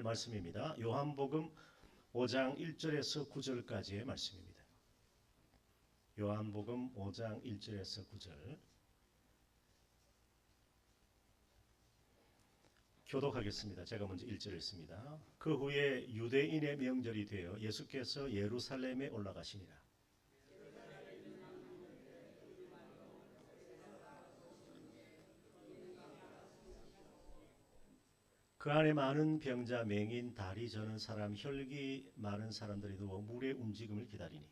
말씀입니다. 요한복음 5장 1절에서 9절까지의 말씀입니다. 요한복음 5장 1절에서 9절 교독하겠습니다. 제가 먼저 1절 읽습니다. 그 후에 유대인의 명절이 되어 예수께서 예루살렘에 올라가시니라. 그 안에 많은 병자, 맹인, 다리 저는 사람, 혈기 많은 사람들이 누워 물의 움직임을 기다리니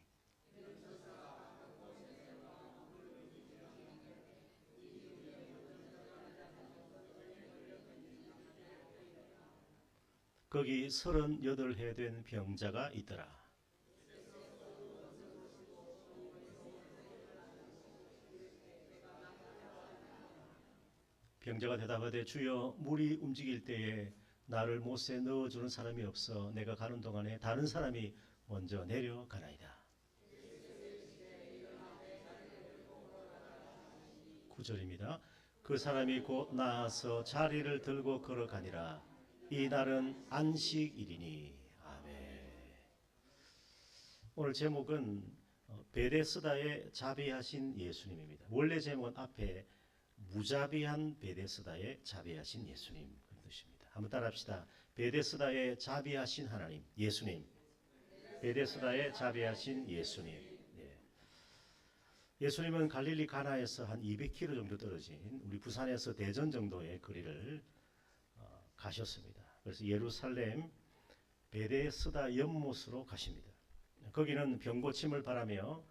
거기 38해 된 병자가 있더라. 병자가 대답하되 주여 물이 움직일 때에 나를 못에 넣어주는 사람이 없어 내가 가는 동안에 다른 사람이 먼저 내려가나이다. 9절입니다. 그 사람이 곧 나아서 자리를 들고 걸어가니라. 이 날은 안식일이니. 아멘. 오늘 제목은 베데스다의 자비하신 예수님입니다. 원래 제목은 앞에 무자비한 베데스다의 자비하신 예수님 그런 뜻입니다. 한번 따라합시다. 베데스다의 자비하신 하나님 예수님. 베데스다의 자비하신 예수님. 예. 예수님은 갈릴리 가나에서 한 200km 정도 떨어진 우리 부산에서 대전 정도의 거리를 가셨습니다. 그래서 예루살렘 베데스다 연못으로 가십니다. 거기는 병고침을 바라며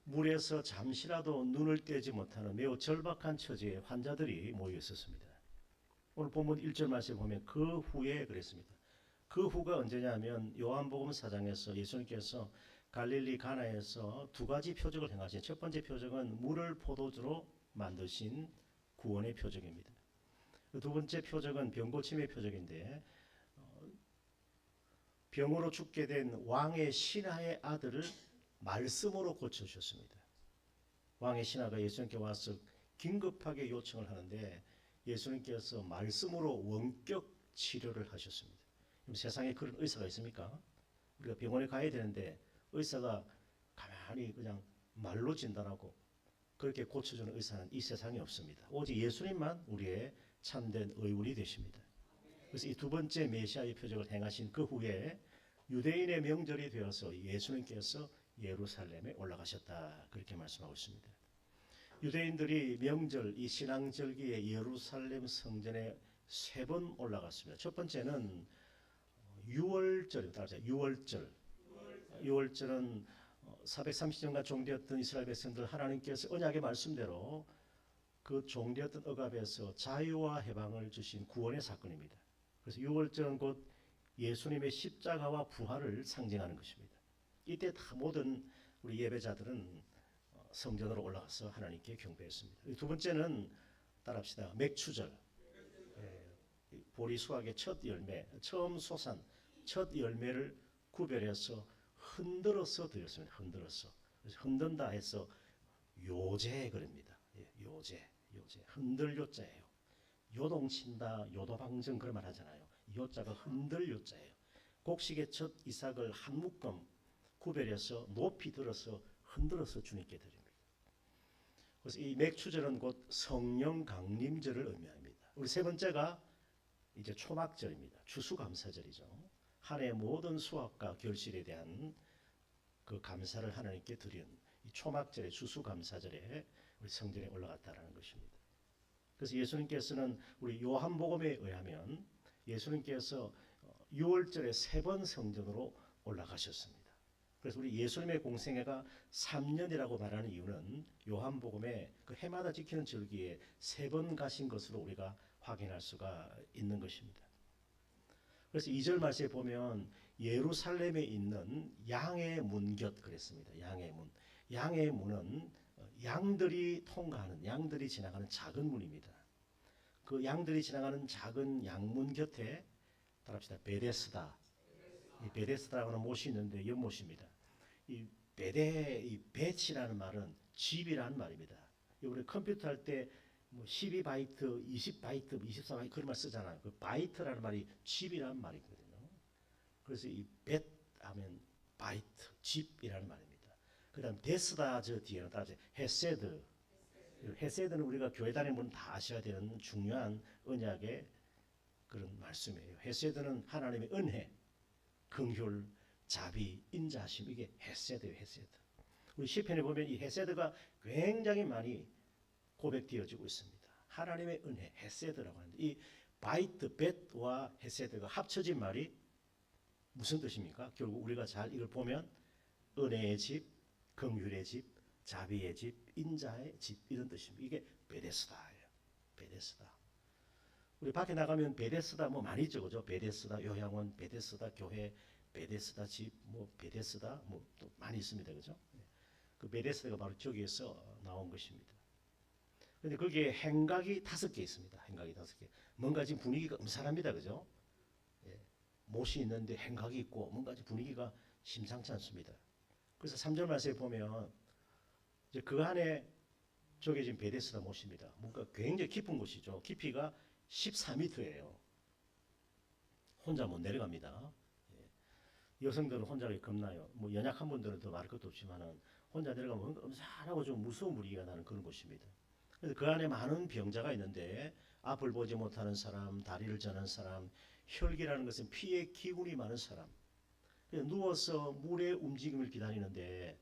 물에서 잠시라도 눈을 떼지 못하는 매우 절박한 처지의 환자들이 모여 있었습니다. 오늘 본문 1절 말씀에 보면 그 후에 그랬습니다. 그 후가 언제냐면 요한복음 4장에서 예수님께서 갈릴리 가나에서 두 가지 표적을 행하신 첫 번째 표적은 물을 포도주로 만드신 구원의 표적입니다. 두 번째 표적은 병고침의 표적인데 병으로 죽게 된 왕의 신하의 아들을 말씀으로 고쳐주셨습니다. 왕의 신하가 예수님께 와서 긴급하게 요청을 하는데 예수님께서 말씀으로 원격 치료를 하셨습니다. 세상에 그런 의사가 있습니까? 우리가 병원에 가야 되는데 의사가 가만히 그냥 말로 진단하고 그렇게 고쳐주는 의사는 이 세상에 없습니다. 오직 예수님만 우리의 참된 의원이 되십니다. 그래서 이 두 번째 메시아의 표적을 행하신 그 후에 유대인의 명절이 되어서 예수님께서 예루살렘에 올라가셨다 그렇게 말씀하고 있습니다. 유대인들이 명절 이 신앙절기에 예루살렘 성전에 3번 올라갔습니다. 첫 번째는 6월절입니다. 6월절. 6월절은 430년간 종되었던 이스라엘 백성들 하나님께서 언약의 말씀대로 그 종되었던 억압에서 자유와 해방을 주신 구원의 사건입니다. 그래서 6월절은 곧 예수님의 십자가와 부활을 상징하는 것입니다. 이때 다 모든 우리 예배자들은 성전으로 올라가서 하나님께 경배했습니다. 두 번째는 따라합시다. 맥추절. 보리 수확의 첫 열매, 처음 솟은 첫 열매를 구별해서 흔들어서 드렸습니다. 흔들어서. 그래서 흔든다 해서 요제 그럽니다. 요제. 흔들 요자예요. 요동친다, 요도방정 그런 말 하잖아요. 요자가 흔들 요자예요. 곡식의 첫 이삭을 한 묶음 구별해서 높이 들어서 흔들어서 주님께 드립니다. 그래서 이 맥추절은 곧 성령 강림절을 의미합니다. 우리 세 번째가 이제 초막절입니다. 추수감사절이죠. 한 해 모든 수확과 결실에 대한 그 감사를 하나님께 드린 이 초막절의 추수감사절에 우리 성전에 올라갔다라는 것입니다. 그래서 예수님께서는 우리 요한복음에 의하면 예수님께서 6월절에 3번 성전으로 올라가셨습니다. 그래서 우리 예수님의 공생애가 3년이라고 말하는 이유는 요한복음에 그 해마다 지키는 절기에 3번 가신 것으로 우리가 확인할 수가 있는 것입니다. 그래서 2절 말씀에 보면 예루살렘에 있는 양의 문 곁 그랬습니다. 양의 문. 양의 문은 양들이 통과하는, 양들이 지나가는 작은 문입니다. 그 양들이 지나가는 작은 양문 곁에 따라합시다. 베데스다. 이 베데스다라고는 못이 있는데 연못입니다. 이 벳이라는 말은 집이라는 말입니다. 우리 컴퓨터 할 때 뭐 12바이트, 20바이트, 24바이트 그런 말 쓰잖아요. 그 바이트라는 말이 집이라는 말이거든요. 그래서 이 벳 하면 바이트, 집이라는 말입니다. 그다음 데스다 저 뒤에는 따라서 헤세드. 헤세드는 우리가 교회 다니는 분 다 아셔야 되는 중요한 언약의 그런 말씀이에요. 헤세드는 하나님의 은혜, 긍휼, 자비, 인자심 이게 헤세드예요. 헤세드. 우리 시편에 보면 이 헤세드가 굉장히 많이 고백되어지고 있습니다. 하나님의 은혜, 헤세드라고 하는데 이 바이트, 벳와 헤세드가 합쳐진 말이 무슨 뜻입니까? 결국 우리가 잘 이걸 보면 은혜의 집, 긍휼의 집, 자비의 집, 인자의 집 이런 뜻입니다. 이게 베데스다예요. 베데스다. 우리 밖에 나가면 베데스다 뭐 많이 있죠, 그죠? 베데스다 요양원, 베데스다 교회, 베데스다 집, 뭐 베데스다 뭐 또 많이 있습니다, 그죠? 그 베데스다가 바로 저기에서 나온 것입니다. 근데 거기에 행각이 5개 있습니다. 행각이 5개. 뭔가 지금 분위기가 음산합니다, 그죠? 예. 못이 있는데 행각이 있고 뭔가 분위기가 심상치 않습니다. 그래서 3절 말씀에 보면 이제 그 안에 저게 지금 베데스다 못입니다. 뭔가 굉장히 깊은 곳이죠. 깊이가 14m예요. 혼자 못 내려갑니다. 예. 여성들은 혼자 가기 겁나요. 뭐 연약한 분들은 더 말할 것도 없지만은 혼자 내려가면 뭔가 음산하고 좀 무서운 분위기가 나는 그런 곳입니다. 그래서 그 안에 많은 병자가 있는데 앞을 보지 못하는 사람, 다리를 저는 사람, 혈기라는 것은 피에 기운이 많은 사람. 누워서 물의 움직임을 기다리는데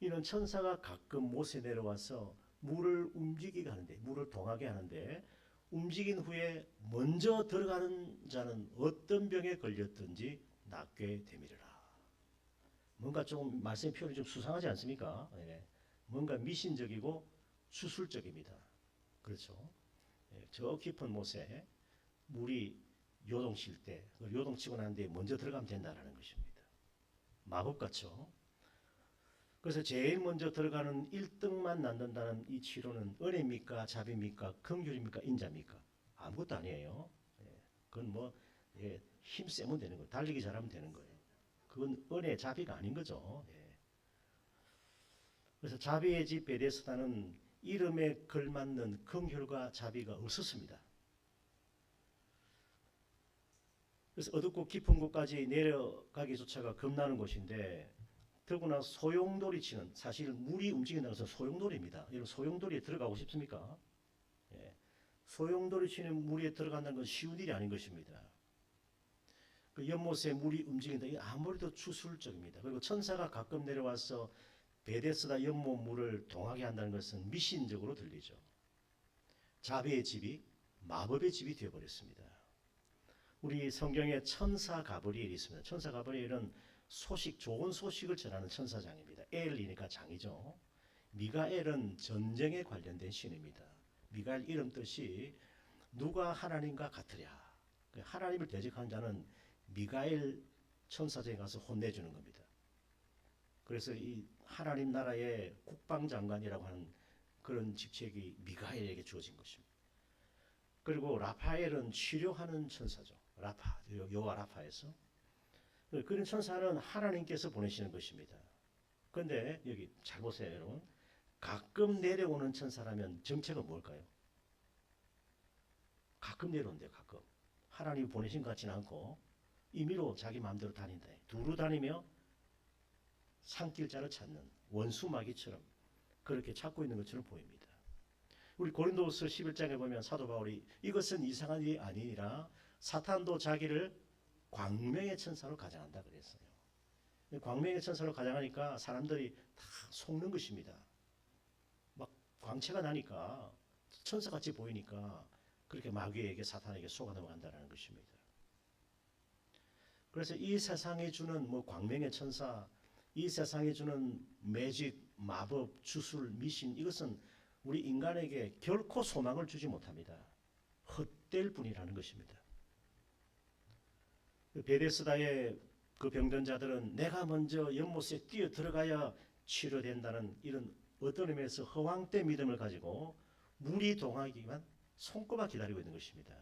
이는 천사가 가끔 못에 내려와서 물을 움직이게 하는데 물을 동하게 하는데 움직인 후에 먼저 들어가는 자는 어떤 병에 걸렸든지 낫게 되미리라. 뭔가 좀 말씀의 표현이 좀 수상하지 않습니까? 예. 뭔가 미신적이고 수술적입니다. 그렇죠? 예. 저 깊은 못에 물이 요동칠 때 요동치고 난 뒤에 먼저 들어가면 된다는 것입니다. 마법 같죠? 그래서 제일 먼저 들어가는 1등만 낳는다는 이 치료는 은혜입니까? 자비입니까? 긍휼입니까? 인자입니까? 아무것도 아니에요. 예. 그건 뭐 예. 힘 세면 되는 거예요. 달리기 잘하면 되는 거예요. 그건 은혜, 자비가 아닌 거죠. 예. 그래서 자비의 집 베데스다는 이름에 걸맞는 긍휼과 자비가 없었습니다. 그래서 어둡고 깊은 곳까지 내려가기조차가 겁나는 곳인데 더구나 소용돌이 치는 사실 물이 움직인다는 것은 소용돌이입니다. 여러분 소용돌이에 들어가고 싶습니까? 예. 소용돌이 치는 물에 들어간다는 건 쉬운 일이 아닌 것입니다. 그 연못에 물이 움직인다. 이게 아무래도 추술적입니다. 그리고 천사가 가끔 내려와서 베데스다 연못 물을 동하게 한다는 것은 미신적으로 들리죠. 자비의 집이 마법의 집이 되어버렸습니다. 우리 성경에 천사 가브리엘이 있습니다. 천사 가브리엘은 소식, 좋은 소식을 전하는 천사장입니다. 엘이니까 장이죠. 미가엘은 전쟁에 관련된 신입니다. 미가엘 이름 뜻이 누가 하나님과 같으랴. 하나님을 대적한 자는 미가엘 천사장에 가서 혼내주는 겁니다. 그래서 이 하나님 나라의 국방장관이라고 하는 그런 직책이 미가엘에게 주어진 것입니다. 그리고 라파엘은 치료하는 천사죠. 라파, 여호와 라파에서. 그런 천사는 하나님께서 보내시는 것입니다. 그런데 여기 잘 보세요, 여러분. 가끔 내려오는 천사라면 정체가 뭘까요? 가끔 내려온대요, 가끔. 하나님이 보내신 것 같지는 않고 임의로 자기 마음대로 다닌다. 두루 다니며 산길자를 찾는 원수마귀처럼 그렇게 찾고 있는 것처럼 보입니다. 우리 고린도후서 11장에 보면 사도 바울이 이것은 이상한 일이 아니니라 사탄도 자기를 광명의 천사로 가장한다 그랬어요. 광명의 천사로 가장하니까 사람들이 다 속는 것입니다. 막 광채가 나니까 천사같이 보이니까 그렇게 마귀에게 사탄에게 속아 넘어간다는 것입니다. 그래서 이 세상에 주는 뭐 광명의 천사, 이 세상에 주는 매직, 마법, 주술, 미신 이것은 우리 인간에게 결코 소망을 주지 못합니다. 헛될 뿐이라는 것입니다. 베데스다의 그 병든 자들은 내가 먼저 연못에 뛰어 들어가야 치료된다는 이런 어떤 의미에서 허황된 믿음을 가지고 물이 동하기만 손꼽아 기다리고 있는 것입니다.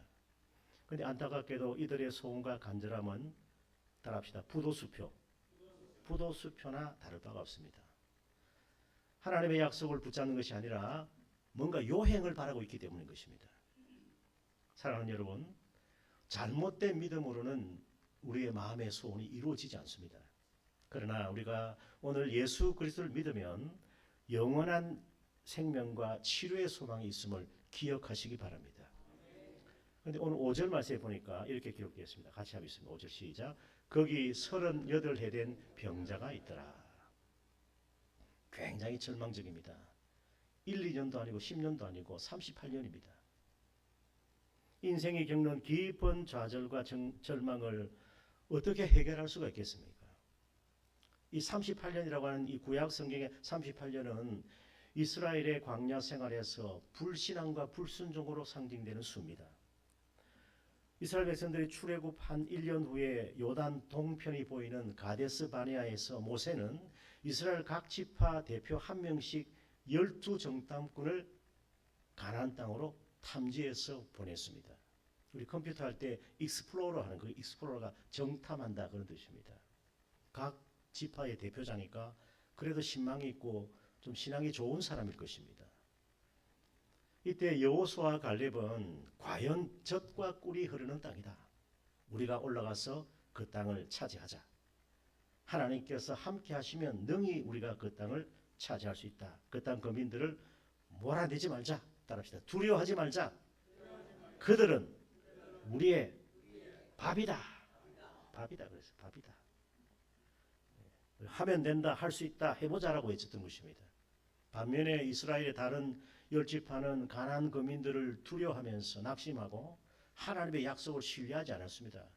그런데 안타깝게도 이들의 소원과 간절함은 따라합시다. 부도수표나 다를 바가 없습니다. 하나님의 약속을 붙잡는 것이 아니라 뭔가 요행을 바라고 있기 때문인 것입니다. 사랑하는 여러분, 잘못된 믿음으로는 우리의 마음의 소원이 이루어지지 않습니다. 그러나 우리가 오늘 예수 그리스도를 믿으면 영원한 생명과 치료의 소망이 있음을 기억하시기 바랍니다. 그런데 오늘 5절 말씀에 보니까 이렇게 기록되어 있습니다. 같이 하겠습니다. 5절 시작. 거기 38해 된 병자가 있더라. 굉장히 절망적입니다. 1, 2년도 아니고 10년도 아니고 38년입니다. 인생이 겪는 깊은 좌절과 절망을 어떻게 해결할 수가 있겠습니까? 이 38년이라고 하는 이 구약 성경의 38년은 이스라엘의 광야 생활에서 불신앙과 불순종으로 상징되는 수입니다. 이스라엘 백성들이 출애굽 한 1년 후에 요단 동편이 보이는 가데스 바네아에서 모세는 이스라엘 각 지파 대표 한 명씩 12정탐꾼을 가나안 땅으로 탐지해서 보냈습니다. 우리 컴퓨터 할 때 익스플로러 하는 그 익스플로러가 정탐한다 그런 뜻입니다. 각 지파의 대표자니까 그래도 신망이 있고 좀 신앙이 좋은 사람일 것입니다. 이때 여호수아와 갈렙은 과연 젖과 꿀이 흐르는 땅이다. 우리가 올라가서 그 땅을 차지하자. 하나님께서 함께 하시면 능히 우리가 그 땅을 차지할 수 있다. 그 땅 거민들을 몰아내지 말자. 따라합시다. 두려워하지 말자. 그들은 우리의 밥이다. 밥이다 그래서 밥이다. 하면 된다, 할 수 있다, 해보자라고 외쳤던 것입니다. 반면에 이스라엘의 다른 10지파는 가나안 거민들을 두려워하면서 낙심하고 하나님의 약속을 신뢰하지 않았습니다.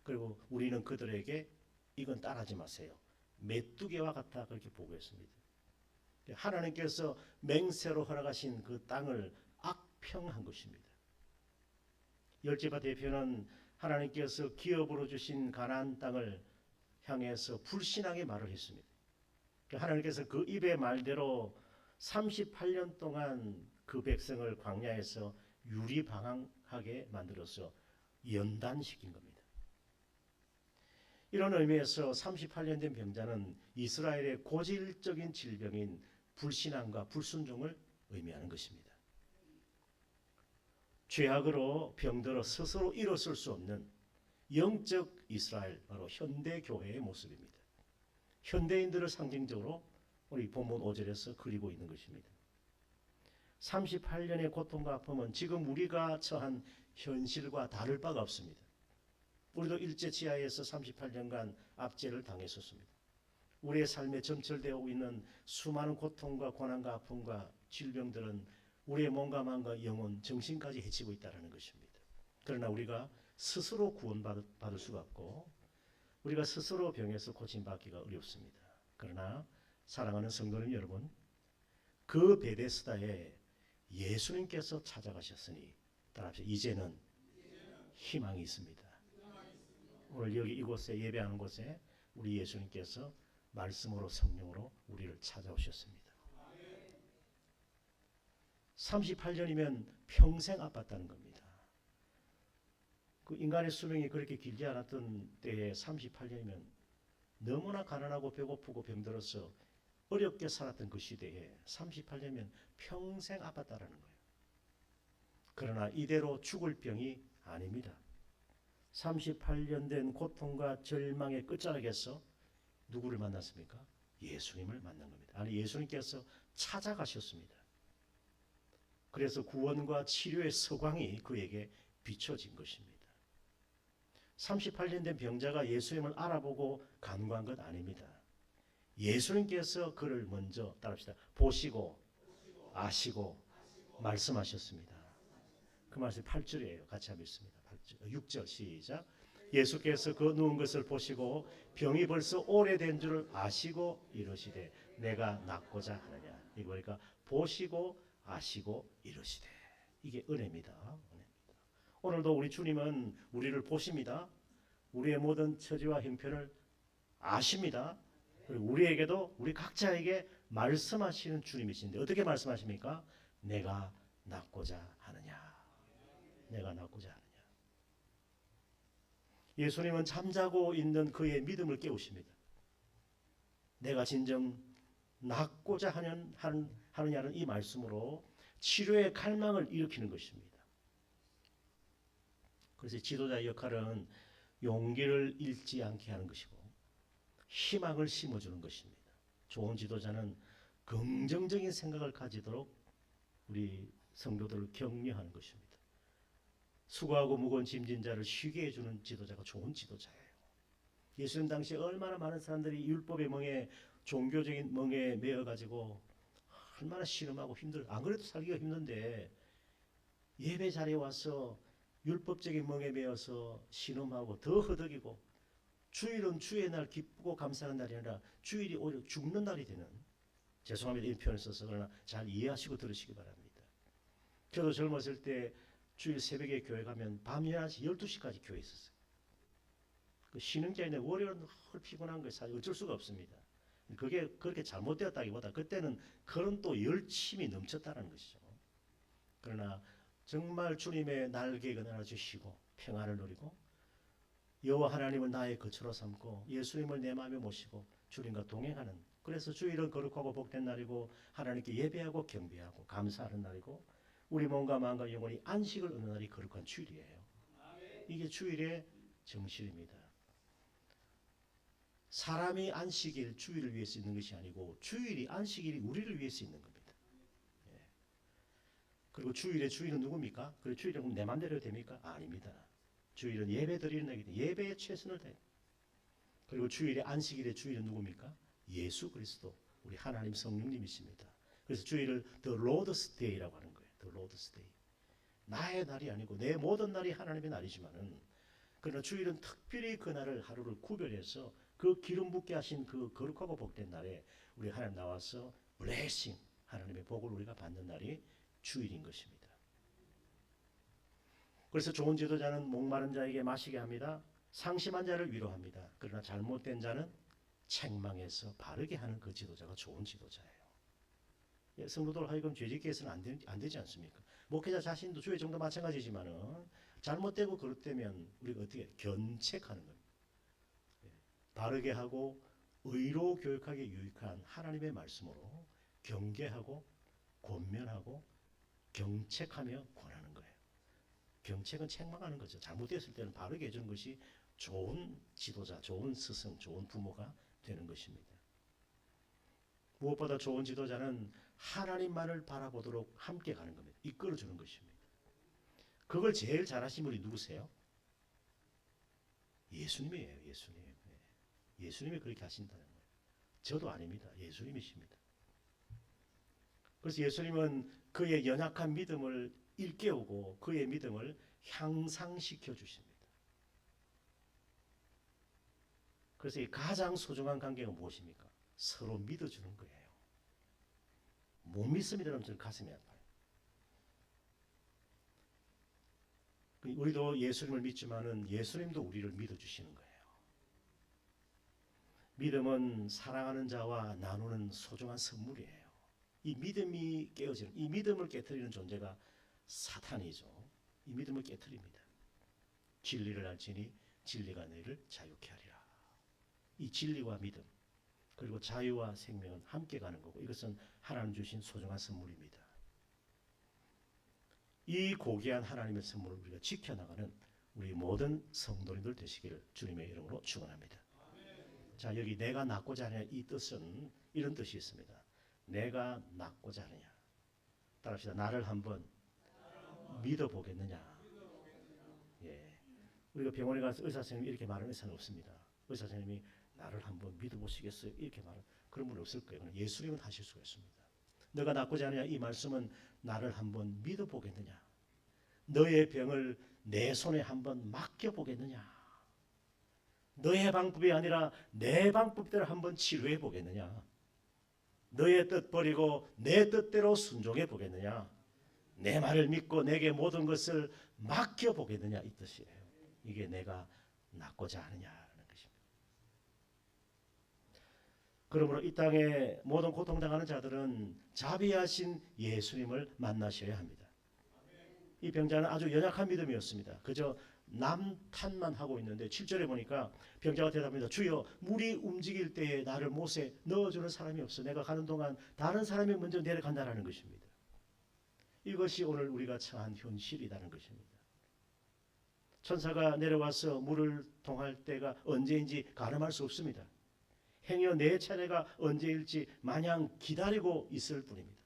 그리고 우리는 그들에게 이건 따라하지 마세요. 메뚜기와 같다 그렇게 보고했습니다. 하나님께서 맹세로 허락하신 그 땅을 악평한 것입니다. 10지파 대표는 하나님께서 기업으로 주신 가나안 땅을 향해서 불신앙의 말을 했습니다. 하나님께서 그 입의 말대로 38년 동안 그 백성을 광야에서 유리방황하게 만들어서 연단시킨 겁니다. 이런 의미에서 38년 된 병자는 이스라엘의 고질적인 질병인 불신앙과 불순종을 의미하는 것입니다. 죄악으로 병들어 스스로 일어설 수 없는 영적 이스라엘, 바로 현대 교회의 모습입니다. 현대인들을 상징적으로 우리 본문 5절에서 그리고 있는 것입니다. 38년의 고통과 아픔은 지금 우리가 처한 현실과 다를 바가 없습니다. 우리도 일제 지하에서 38년간 압제를 당했었습니다. 우리의 삶에 점철되어 있는 수많은 고통과 고난과 아픔과 질병들은 우리의 몸과 마음과 영혼, 정신까지 해치고 있다는 것입니다. 그러나 우리가 스스로 구원받을 수가 없고 우리가 스스로 병에서 고침받기가 어렵습니다. 그러나 사랑하는 성도님 여러분, 그 베데스다에 예수님께서 찾아가셨으니 따라합시다. 이제는 희망이 있습니다. 오늘 여기 이곳에 예배하는 곳에 우리 예수님께서 말씀으로 성령으로 우리를 찾아오셨습니다. 38년이면 평생 아팠다는 겁니다. 그 인간의 수명이 그렇게 길지 않았던 때에 38년이면 너무나 가난하고 배고프고 병들어서 어렵게 살았던 그 시대에 38년이면 평생 아팠다라는 거예요. 그러나 이대로 죽을 병이 아닙니다. 38년 된 고통과 절망의 끝자락에서 누구를 만났습니까? 예수님을 만난 겁니다. 아니, 예수님께서 찾아가셨습니다. 그래서 구원과 치료의 서광이 그에게 비춰진 것입니다. 38년 된 병자가 예수님을 알아보고 간구한 것 아닙니다. 예수님께서 그를 먼저 따라합시다. 보시고 아시고 말씀하셨습니다. 그 말씀이 8절이에요. 같이 하겠습니다. 8절, 6절 시작. 예수께서 그 누운 것을 보시고 병이 벌써 오래된 줄을 아시고 이르시되 내가 낫고자 하느냐. 이거 보니까 보시고 아시고 이르시되, 이게 은혜입니다. 오늘도 우리 주님은 우리를 보십니다. 우리의 모든 처지와 형편을 아십니다. 그리고 우리에게도 우리 각자에게 말씀하시는 주님이신데 어떻게 말씀하십니까? 내가 낫고자 하느냐. 내가 낫고자 하느냐. 예수님은 잠자고 있는 그의 믿음을 깨우십니다. 내가 진정 낫고자 하느냐는 이 말씀으로 치료의 갈망을 일으키는 것입니다. 그래서 지도자의 역할은 용기를 잃지 않게 하는 것이고 희망을 심어주는 것입니다. 좋은 지도자는 긍정적인 생각을 가지도록 우리 성도들을 격려하는 것입니다. 수고하고 무거운 짐진 자를 쉬게 해주는 지도자가 좋은 지도자예요. 예수님 당시에 얼마나 많은 사람들이 율법의 멍에 종교적인 멍에 매여가지고 얼마나 신음하고 안 그래도 살기가 힘든데 예배 자리에 와서 율법적인 멍에 매여서 신음하고 더 허덕이고 주일은 주의 날 기쁘고 감사하는 날이 아니라 주일이 오히려 죽는 날이 되는, 죄송합니다 이 표현을 써서, 그러나 잘 이해하시고 들으시기 바랍니다. 저도 젊었을 때 주일 새벽에 교회 가면 밤 11시 12시까지 교회에 있었어요. 그 쉬는 게 아니라 월요일은 피곤한 거예요. 사실 어쩔 수가 없습니다. 그게 그렇게 잘못되었다기보다 그때는 그런 또 열심이 넘쳤다는 것이죠. 그러나 정말 주님의 날개가 날아주시고 평안을 누리고 여호와 하나님을 나의 거처로 삼고 예수님을 내 마음에 모시고 주님과 동행하는, 그래서 주일은 거룩하고 복된 날이고 하나님께 예배하고 경배하고 감사하는 날이고 우리 몸과 마음과 영혼이 안식을 얻는 날이 거룩한 주일이에요. 이게 주일의 정신입니다. 사람이 안식일 주일을 위해서 있는 것이 아니고 주일이 안식일이 우리를 위해서 있는 겁니다. 예. 그리고 주일의 주인은 누굽니까? 그 주일은 내 맘대로 됩니까? 아닙니다. 주일은 예배 드리는 날이기 때문에 예배에 최선을 다해. 그리고 주일의 안식일의 주일은 누굽니까? 예수 그리스도, 우리 하나님 성령님이십니다. 그래서 주일을 The Lord's Day라고 하는 거예요. The Lord's Day. 나의 날이 아니고 내 모든 날이 하나님의 날이지만은, 그러나 주일은 특별히 그 날을 하루를 구별해서 그 기름 붓게 하신 그 거룩하고 복된 날에 우리 하나님 나와서 블레싱, 하나님의 복을 우리가 받는 날이 주일인 것입니다. 그래서 좋은 지도자는 목마른 자에게 마시게 합니다. 상심한 자를 위로합니다. 그러나 잘못된 자는 책망해서 바르게 하는 그 지도자가 좋은 지도자예요. 예, 성도들 하여금 죄짓게 해서는 안 되지 않습니까? 목회자 자신도 주의 정도 마찬가지지만은 잘못되고 그렇다면 우리가 어떻게 견책하는 겁니다. 예, 바르게 하고 의로 교육하게 유익한 하나님의 말씀으로 경계하고 권면하고 경책하며 권하는 거예요. 경책은 책망하는 거죠. 잘못됐을 때는 바르게 해주는 것이 좋은 지도자, 좋은 스승, 좋은 부모가 되는 것입니다. 무엇보다 좋은 지도자는 하나님만을 바라보도록 함께 가는 겁니다. 이끌어주는 것입니다. 그걸 제일 잘하신 분이 누구세요? 예수님이에요. 예수님. 예수님이 그렇게 하신다는 거예요. 저도 아닙니다. 예수님이십니다. 그래서 예수님은 그의 연약한 믿음을 일깨우고 그의 믿음을 향상시켜 주십니다. 그래서 이 가장 소중한 관계가 무엇입니까? 서로 믿어주는 거예요. 못 믿습니다. 저는 가슴이 아파요. 우리도 예수님을 믿지만은 예수님도 우리를 믿어주시는 거예요. 믿음은 사랑하는 자와 나누는 소중한 선물이에요. 이 믿음이 깨어지는, 이 믿음을 깨트리는 존재가 사탄이죠. 이 믿음을 깨트립니다. 진리를 알지니 진리가 너희를 자유케 하리라. 이 진리와 믿음 그리고 자유와 생명은 함께 가는 거고, 이것은 하나님 주신 소중한 선물입니다. 이 고귀한 하나님의 선물을 우리가 지켜나가는 우리 모든 성도님들 되시기를 주님의 이름으로 축원합니다. 자, 여기 내가 낳고자 하느냐, 이 뜻은 이런 뜻이 있습니다. 내가 낳고자 하느냐. 따라합시다. 나를 한번 믿어보겠느냐. 예. 우리가 병원에 가서 의사 선생님이 이렇게 말하는 의사는 없습니다. 의사 선생님이 나를 한번 믿어보시겠어요? 이렇게 말은 그런 분 없을 거예요. 예수님은 하실 수가 있습니다. 너가 낳고자 하느냐, 이 말씀은 나를 한번 믿어보겠느냐. 너의 병을 내 손에 한번 맡겨보겠느냐. 너의 방법이 아니라 내 방법대로 한번 치료해 보겠느냐. 너의 뜻 버리고 내 뜻대로 순종해 보겠느냐. 내 말을 믿고 내게 모든 것을 맡겨 보겠느냐, 이 뜻이에요. 이게 내가 낳고자 하느냐라는 것입니다. 그러므로 이 땅에 모든 고통당하는 자들은 자비하신 예수님을 만나셔야 합니다. 이 병자는 아주 연약한 믿음이었습니다. 그저 남탓만 하고 있는데 7절에 보니까 병자가 대답합니다. 주여, 물이 움직일 때에 나를 못에 넣어주는 사람이 없어. 내가 가는 동안 다른 사람이 먼저 내려간다는 것입니다. 이것이 오늘 우리가 처한 현실이라는 것입니다. 천사가 내려와서 물을 통할 때가 언제인지 가늠할 수 없습니다. 행여 내 차례가 언제일지 마냥 기다리고 있을 뿐입니다.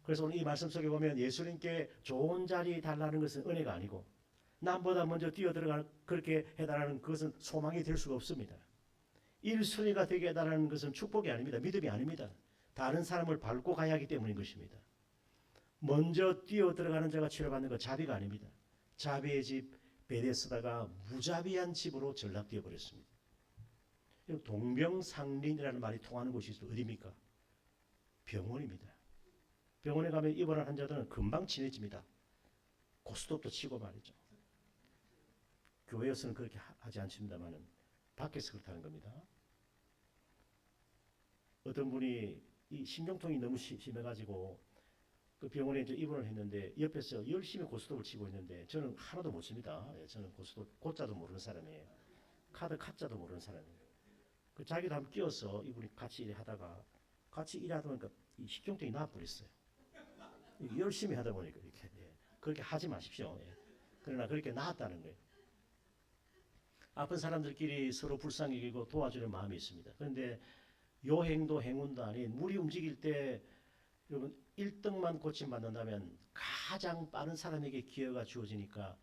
그래서 오늘 이 말씀 속에 보면 예수님께 좋은 자리 달라는 것은 은혜가 아니고 남보다 먼저 뛰어들어가 그렇게 해달라는 것은 소망이 될 수가 없습니다. 1순위가 되게 해달라는 것은 축복이 아닙니다. 믿음이 아닙니다. 다른 사람을 밟고 가야 하기 때문인 것입니다. 먼저 뛰어들어가는 자가 치료받는 것 자비가 아닙니다. 자비의 집 베데스다가 무자비한 집으로 전락되어 버렸습니다. 동병상련이라는 말이 통하는 곳이 어디입니까? 병원입니다. 병원에 가면 입원한 환자들은 금방 친해집니다. 고스톱도 치고 말이죠. 교회에서는 그렇게 하지 않습니다만은 밖에서 그렇게 하는 겁니다. 어떤 분이 이 신경통이 너무 심해가지고 그 병원에 이제 입원을 했는데 옆에서 열심히 고스톱을 치고 있는데 저는 하나도 못 칩니다. 저는 고스톱 고자도 모르는 사람이에요. 카드 카자도 모르는 사람이에요. 그 자기도 한번 끼워서 이분이 같이 일하다가 같이 일하다 보니까 이 신경통이 나와버렸어요. 열심히 하다 보니까 이렇게 그렇게 하지 마십시오. 그러나 그렇게 나았다는 거예요. 아픈 사람들끼리 서로 불쌍히 여기고 도와주는 마음이 있습니다. 그런데 요행도 행운도 아닌 물이 움직일 때 여러분 1등만 고침받는다면 가장 빠른 사람에게 기회가 주어지니까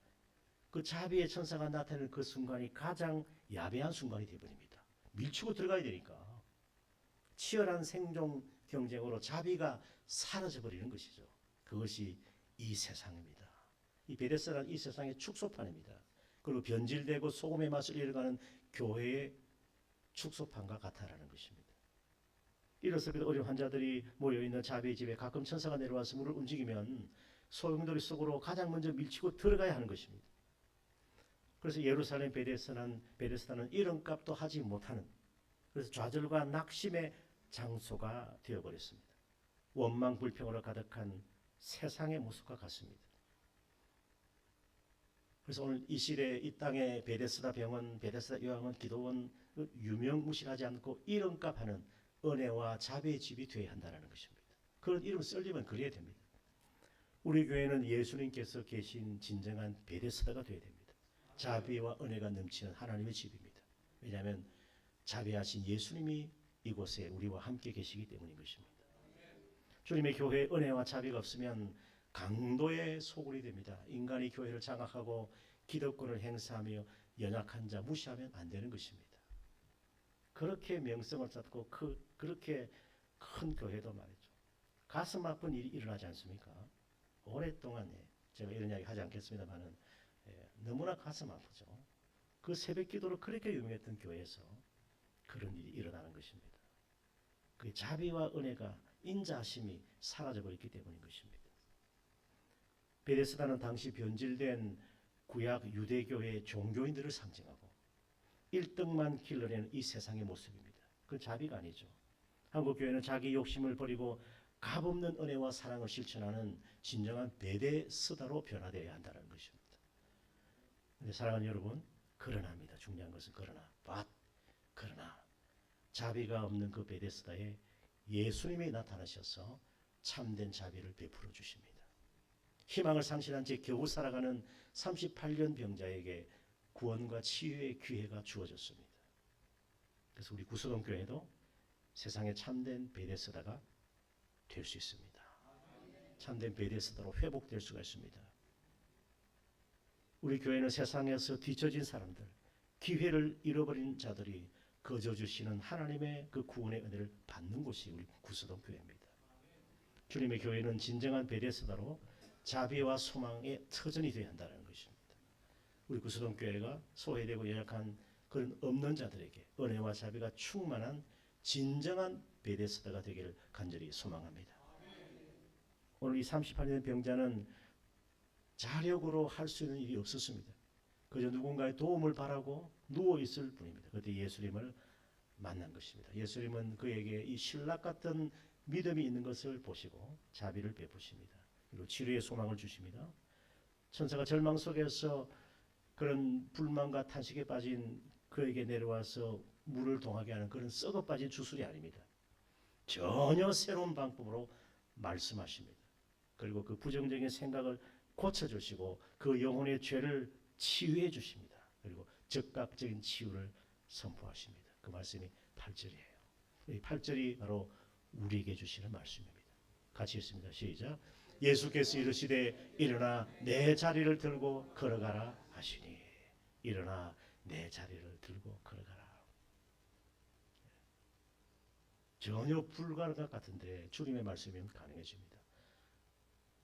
그 자비의 천사가 나타나는 그 순간이 가장 야비한 순간이 되어버립니다. 밀치고 들어가야 되니까 치열한 생존 경쟁으로 자비가 사라져버리는 것이죠. 그것이 이 세상입니다. 이 베데스다는 이 세상의 축소판입니다. 그리고 변질되고 소금의 맛을 잃어가는 교회의 축소판과 같다라는 것입니다. 이로써 그 어려운 환자들이 모여있는 자비의 집에 가끔 천사가 내려와서 물을 움직이면 소용돌이 속으로 가장 먼저 밀치고 들어가야 하는 것입니다. 그래서 예루살렘 베데스다는 이름값도 하지 못하는, 그래서 좌절과 낙심의 장소가 되어버렸습니다. 원망 불평으로 가득한 세상의 모습과 같습니다. 그래서 오늘 이 시대 이 땅의 베데스다 병원, 베데스다 요양원, 기도원 유명무실하지 않고 이름값하는 은혜와 자비의 집이 되어야 한다는 것입니다. 그런 이름 쓰려면 그래야 됩니다. 우리 교회는 예수님께서 계신 진정한 베데스다가 되어야 됩니다. 자비와 은혜가 넘치는 하나님의 집입니다. 왜냐하면 자비하신 예수님이 이곳에 우리와 함께 계시기 때문인 것입니다. 주님의 교회에 은혜와 자비가 없으면 강도의 소굴이 됩니다. 인간이 교회를 장악하고 기득권을 행사하며 연약한 자 무시하면 안 되는 것입니다. 그렇게 명성을 쌓고 그렇게 큰 교회도 말이죠. 가슴 아픈 일이 일어나지 않습니까? 오랫동안 제가 이런 이야기 하지 않겠습니다만은 너무나 가슴 아프죠. 그 새벽 기도로 그렇게 유명했던 교회에서 그런 일이 일어나는 것입니다. 그 자비와 은혜가 인자하심이 사라져버렸기 때문인 것입니다. 베데스다는 당시 변질된 구약 유대교의 종교인들을 상징하고 1등만 길러내는 이 세상의 모습입니다. 그건 자비가 아니죠. 한국교회는 자기 욕심을 버리고 값없는 은혜와 사랑을 실천하는 진정한 베데스다로 변화되어야 한다는 것입니다. 근데 사랑하는 여러분, 그러나입니다. 중요한 것은 그러나 자비가 없는 그 베데스다에 예수님이 나타나셔서 참된 자비를 베풀어 주십니다. 희망을 상실한 채 겨우 살아가는 38년 병자에게 구원과 치유의 기회가 주어졌습니다. 그래서 우리 구소동 교회도 세상에 참된 베데스다가 될 수 있습니다. 참된 베데스다로 회복될 수가 있습니다. 우리 교회는 세상에서 뒤처진 사람들, 기회를 잃어버린 자들이 거저 주시는 하나님의 그 구원의 은혜를 받는 곳이 우리 구소동 교회입니다. 주님의 교회는 진정한 베데스다로 자비와 소망의 터전이 되어야 한다는 것입니다. 우리 구소동 교회가 소외되고 연약한 그런 없는 자들에게 은혜와 자비가 충만한 진정한 베데스다가 되기를 간절히 소망합니다. 오늘 이 38년 병자는 자력으로 할 수 있는 일이 없었습니다. 그저 누군가의 도움을 바라고 누워있을 뿐입니다. 그때 예수님을 만난 것입니다. 예수님은 그에게 이 신락 같은 믿음이 있는 것을 보시고 자비를 베푸십니다. 그리고 치료의 소망을 주십니다. 천사가 절망 속에서 그런 불만과 탄식에 빠진 그에게 내려와서 물을 동하게 하는 그런 썩어 빠진 주술이 아닙니다. 전혀 새로운 방법으로 말씀하십니다. 그리고 그 부정적인 생각을 고쳐주시고 그 영혼의 죄를 치유해 주십니다. 그리고 즉각적인 치유를 선포하십니다. 그 말씀이 8절이에요. 이 8절이 바로 우리에게 주시는 말씀입니다. 같이 읽습니다. 시작. 예수께서 이르시되 일어나 내 자리를 들고 걸어가라 하시니. 일어나 내 자리를 들고 걸어가라. 전혀 불가능한 것 같은데 주님의 말씀이면 가능해집니다.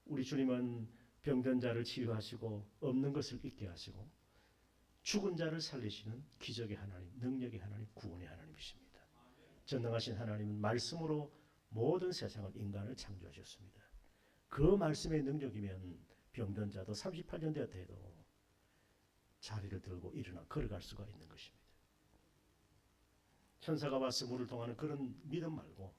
우리 주님은 병든 자를 치유하시고 없는 것을 있게 하시고 죽은 자를 살리시는 기적의 하나님, 능력의 하나님, 구원의 하나님이십니다. 전능하신 하나님은 말씀으로 모든 세상을 인간을 창조하셨습니다. 그 말씀의 능력이면 병든 자도 38년 되었다 해도 자리를 들고 일어나 걸어갈 수가 있는 것입니다. 천사가 와서 물을 통하는 그런 믿음 말고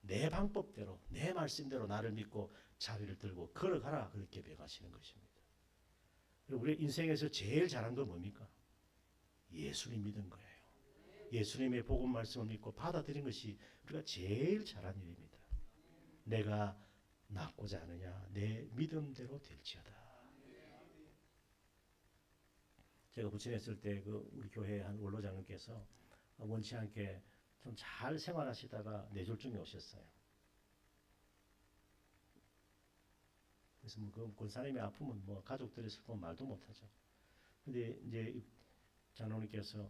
내 방법대로 내 말씀대로 나를 믿고 자리를 들고 걸어가라 그렇게 배워가시는 것입니다. 우리 인생에서 제일 잘한 건 뭡니까? 예수님 믿은 거예요. 예수님의 복음 말씀을 믿고 받아들인 것이 우리가 제일 잘한 일입니다. 내가 낫고자 하느냐 내 믿음대로 될지어다. 제가 부천에 있을 때 그 우리 교회 한 원로장님께서 원치 않게 좀 잘 생활하시다가 뇌졸중이 오셨어요. 그래서 그 권사님이 아프면 가족들이 슬프면 말도 못하죠. 근데 이제 장로님께서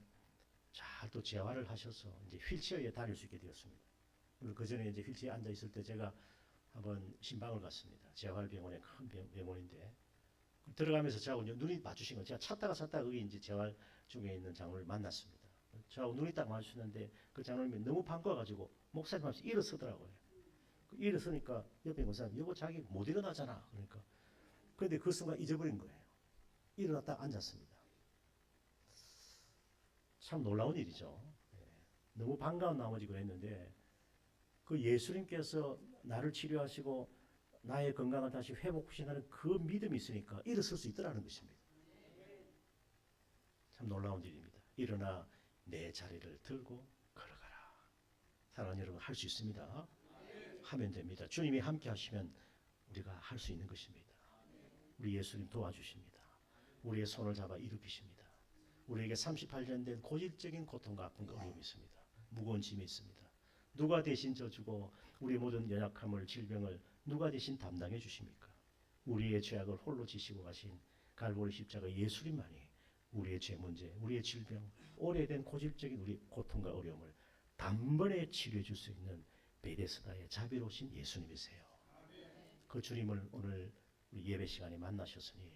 잘 또 재활을 하셔서 이제 휠체어에 다닐 수 있게 되었습니다. 그 전에 이제 휠체어에 앉아 있을 때 제가 한번 신방을 갔습니다. 재활병원에 큰 병원인데 들어가면서 저하고 눈이 마주친 거예요. 제가 찾다가 거기 이제 재활 중에 있는 장로를 만났습니다. 저하고 눈이 딱 마주쳤는데 그 장로님이 너무 반가워가지고 목사님 앞에서 일어서더라고요. 일어서니까 옆에 있는 사람이 여보 자기 못 일어나잖아. 그러니까 그런데 그 순간 잊어버린 거예요. 일어났다 앉았습니다. 참 놀라운 일이죠. 너무 반가운 나머지 그랬는데 그 예수님께서 나를 치료하시고 나의 건강을 다시 회복하시는 그 믿음이 있으니까 일어설 수 있더라는 것입니다. 참 놀라운 일입니다. 일어나 내 자리를 들고 걸어가라. 사랑하는 여러분 할 수 있습니다. 하면 됩니다. 주님이 함께 하시면 우리가 할 수 있는 것입니다. 우리 예수님 도와주십니다. 우리의 손을 잡아 일으키십니다. 우리에게 38년 된 고질적인 고통과 아픔과 어려움이 있습니다. 무거운 짐이 있습니다. 누가 대신 져주고 우리 모든 연약함을 질병을 누가 대신 담당해 주십니까? 우리의 죄악을 홀로 지시고 가신 갈보리 십자가 예수님만이 우리의 죄 문제, 우리의 질병, 오래된 고질적인 우리 고통과 어려움을 단번에 치료해 줄 수 있는 베데스다의 자비로우신 예수님이세요. 그 주님을 오늘 우리 예배 시간에 만나셨으니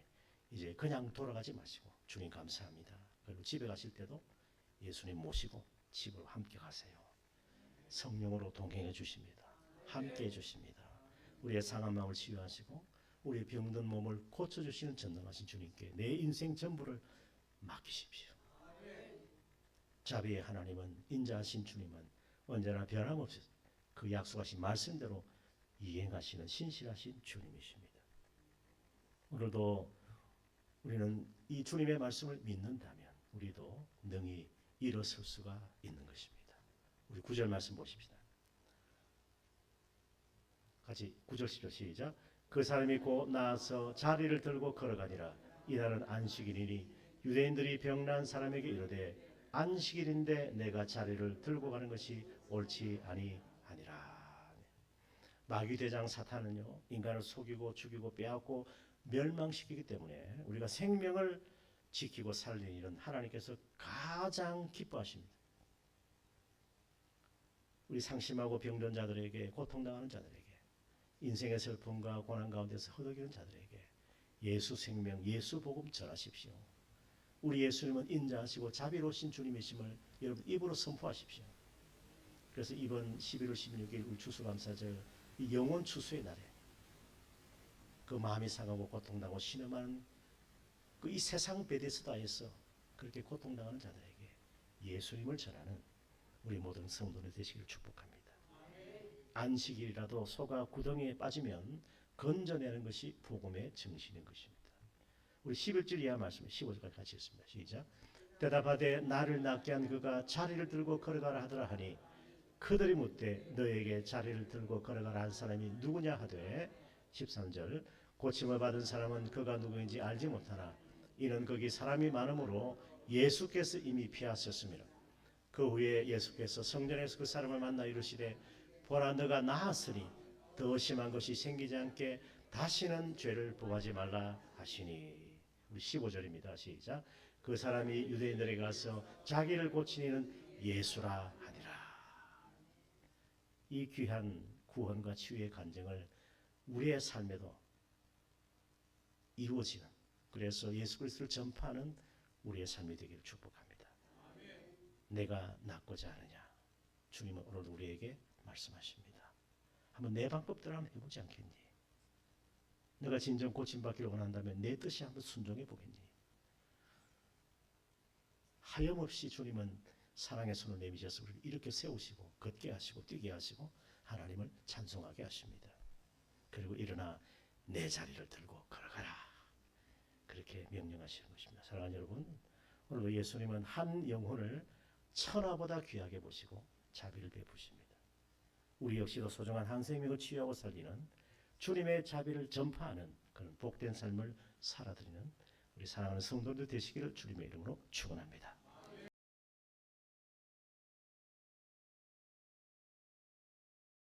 이제 그냥 돌아가지 마시고 주님 감사합니다. 그리고 집에 가실 때도 예수님 모시고 집으로 함께 가세요. 성령으로 동행해 주십니다. 함께 해 주십니다. 우리의 상한 마음을 치유하시고 우리의 병든 몸을 고쳐주시는 전능하신 주님께 내 인생 전부를 맡기십시오. 자비의 하나님은 인자하신 주님은 언제나 변함없이 그 약속하신 말씀대로 이행하시는 신실하신 주님이십니다. 오늘도 우리는 이 주님의 말씀을 믿는다면 우리도 능히 일어설 수가 있는 것입니다. 우리 9절 말씀 보십시다. 같이 9절 10절 시작. 그 사람이 곧 나와서 자리를 들고 걸어가니라. 이날은 안식일이니 유대인들이 병난 사람에게 이르되 안식일인데 내가 자리를 들고 가는 것이 옳지 아니하니라. 마귀 대장 사탄은요 인간을 속이고 죽이고 빼앗고 멸망시키기 때문에 우리가 생명을 지키고 살리는 일은 하나님께서 가장 기뻐하십니다. 우리 상심하고 병든 자들에게 고통당하는 자들에게 인생의 슬픔과 고난 가운데서 허덕이는 자들에게 예수 생명, 예수 복음 전하십시오. 우리 예수님은 인자하시고 자비로우신 주님이심을 여러분 입으로 선포하십시오. 그래서 이번 11월 16일 우리 추수감사절 이 영원 추수의 날에 그 마음이 상하고 고통당하고 신음하는 그 이 세상 베데스다에서 그렇게 고통당하는 자들에게 예수님을 전하는 우리 모든 성도들 되시기를 축복합니다. 안식일이라도 소가 구덩이에 빠지면 건져내는 것이 복음의 정신인 것입니다. 우리 11절 이하 말씀 15절까지 같이 읽습니다. 시작. 대답하되 나를 낫게 한 그가 자리를 들고 걸어가라 하더라 하니 그들이 묻되 너에게 자리를 들고 걸어가라 한 사람이 누구냐 하되 13절 고침을 받은 사람은 그가 누구인지 알지 못하나 이는 거기 사람이 많으므로 예수께서 이미 피하셨습니다. 그 후에 예수께서 성전에서 그 사람을 만나 이르시되 보라 너가 나았으니 더 심한 것이 생기지 않게 다시는 죄를 범하지 말라 하시니. 우리 15절입니다. 시작. 그 사람이 유대인들에게 가서 자기를 고친 이는 예수라 하니라. 이 귀한 구원과 치유의 간증을 우리의 삶에도 이루어지는, 그래서 예수 그리스도를 전파하는 우리의 삶이 되기를 축복합니다. 내가 낫고자 하느냐? 주님은 오늘도 우리에게 말씀하십니다. 한번 내 방법대로 한번 해보지 않겠니? 내가 진정 고침받기를 원한다면 내 뜻이 한번 순종해 보겠니? 하염없이 주님은 사랑의 손을 내미셔서 우리를 이렇게 세우시고 걷게 하시고 뛰게 하시고 하나님을 찬송하게 하십니다. 그리고 일어나 내 자리를 들고 걸어가라, 그렇게 명령하시는 것입니다. 사랑하는 여러분, 오늘도 예수님은 한 영혼을 천하보다 귀하게 보시고 자비를 베푸십니다. 우리 역시도 소중한 한 생명을 치유하고 살리는 주님의 자비를 전파하는 그런 복된 삶을 살아드리는 우리 사랑하는 성도들 되시기를 주님의 이름으로 축원합니다.